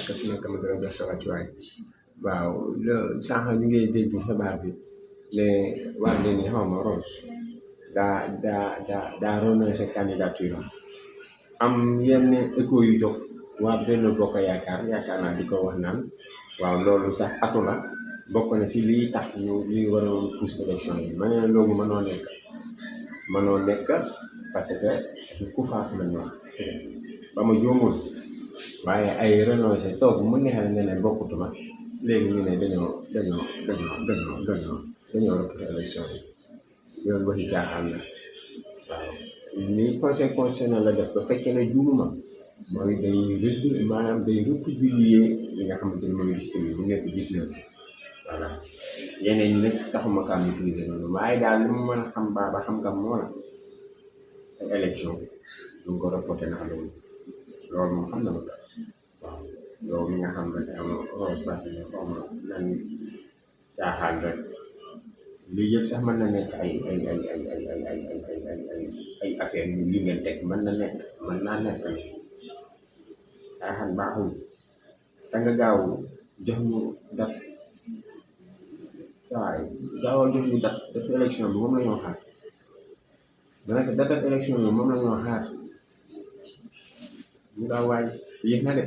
que su nekk ma gën a jox sa wàccuwaay waaw sànq ñu ngi dégg xibaar bi ne waa ni xaw ma Rose daa renoncé candidature am yenn écho yu jóg waa benn bokk yaakaar naa di ko wax naan waaw loolu sax atu la bokk na si lii tax ñuy war a pousse élection yi ma ne loolu mënoo nekk parce que ku faatu la ñu wax ba ma juumul waaye ay renoncé toog mu neexal nga ne bokkutuma léegi ñu ne dañoo reporté élection yi yoon waxi caaxaan la waaw ni conseil constitutionnel la def ba fekkee ne juumuma mooy day republier li nga xamante ni mooy liste bi bu nekk 19 voilà yeneen ñi nag taxuma kaa maîtriser noonu waaye daal li mu mën a xam ba xam-xam moo la ay élection du ko reporté na loolu moom xam na ma waaw yow mi nga xam ne am Rose Bathily xaw ma nan caaxaan rek lii yëpp sax mën na nekk ay affaire yu li ngeen teg mën naa nekk ne caaxaan baaxul da nga gaaw jox ñu dat saa yi gaawal jox ñu dat def élection bi moom la ñoo xaar danaka datat élection bi moom la ñoo xaar ñu daa waaj yéex na de